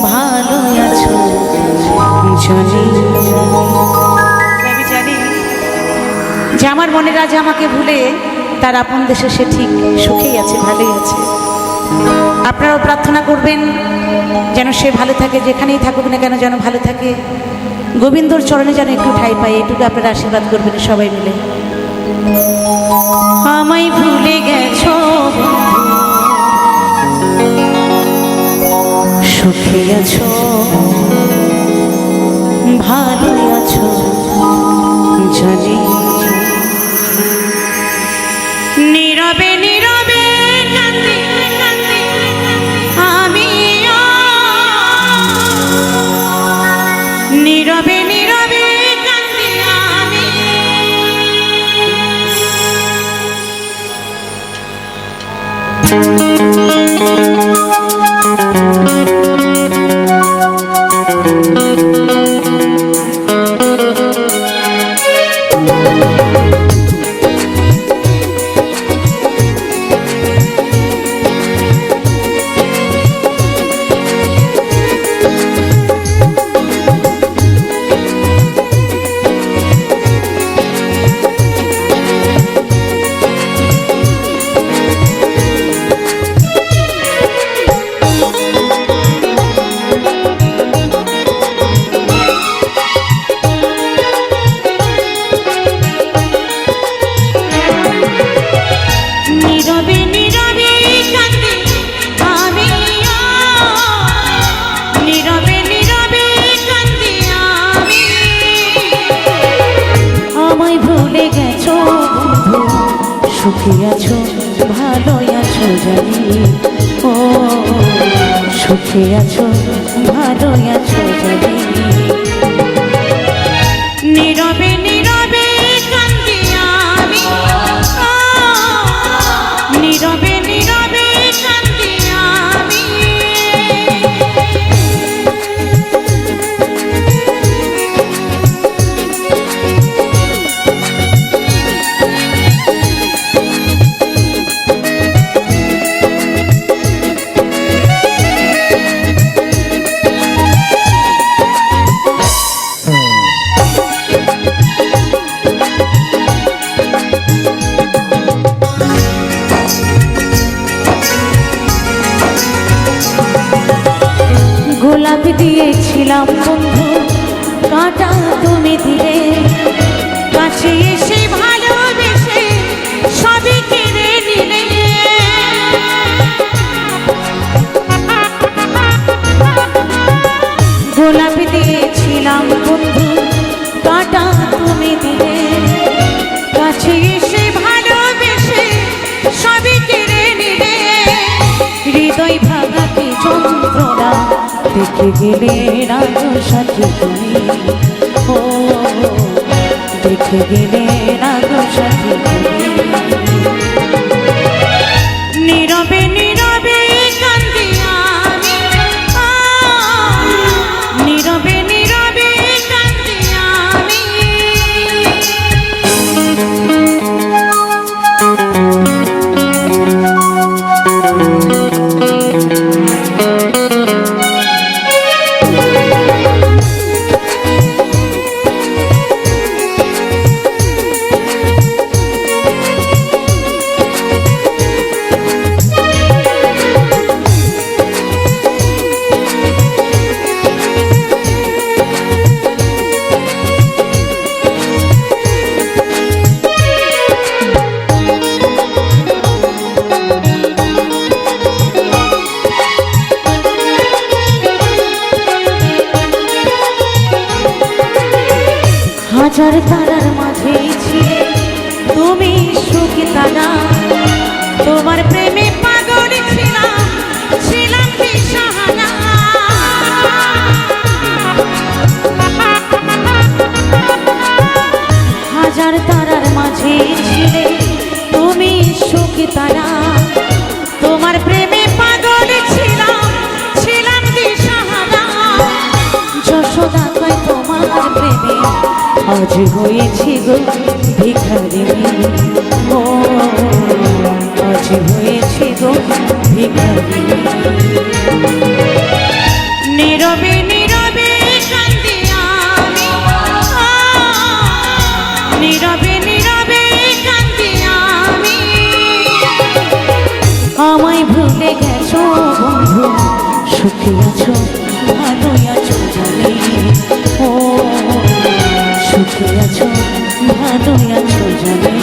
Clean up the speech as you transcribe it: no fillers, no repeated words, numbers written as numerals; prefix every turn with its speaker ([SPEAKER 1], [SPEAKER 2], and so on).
[SPEAKER 1] ভালো আছো জানি। আমি জানি যে আমার মনের রাজা আমাকে ভুলে তার আপন দেশে সে ঠিক সুখেই আছে, ভালোই আছে। আপনারাও প্রার্থনা করবেন যেন সে ভালো থাকে, যেখানেই থাকুক না কেন যেন ভালো থাকে, গোবিন্দর চরণে যেন একটু ঠাঁই পায়, এটুকু আপনারা আশীর্বাদ করবেন সবাই মিলে। আমায় ভুলে গেছো সুখে আছো ভালো আছো জানি। নীরবে নীরবে কাঁদি আমি, নীরবে নীরবে কাঁদি আমি। সুখে আছো ভালো আছো জানি, ও সুখে আছো ভালো আছো জানি। নীরবে নীরবে কাঁদি আমি, নীরবে নীরবে কাঁদি আমি। গোলাপ দিয়েছিলাম বন্ধু কাঁটা তুমি দিলে, কাছে এসে ভালোবেসে সবই কেড়ে নিলে। গোলাপ দিয়েছিলাম বন্ধু কাঁটা তুমি দিলে, কাছে এসে ভালোবেসে সবই কেড়ে নিলে। হৃদয় ভাঙাকে যন্ত্রণা দেখে গেলে রাজো সাথী তুমি, ও দেখে গেলে রাজো সাথী তুমি। নীরবে নীরবে কাঁদি আমি, নীরবে নীরবে কাঁদি আমি। হাজার তারার মাঝে ছিলে তুমি সুখী তারা, তোমার প্রেমে পাগল ছিলাম, ছিলাম দিশাহারা। হাজার তারার মাঝে ছিলে তুমি সুখী তারা, তোমার প্রেমে পাগল ছিলাম, ছিলাম দিশাহারা। যশোদা কয় তোমার প্রেমে আজ হয়েছি গো ভিখারিণী, ও আজ হয়েছি গো ভিখারিণী। নীরবে নীরবে কান্দি আমি, নীরবে নীরবে কান্দি আমি। আমায় ভুলে গেছো বন্ধু, সুখে আছো ভালোই আছো জানি, ও সুখে আছো ভালোই আছো জানি।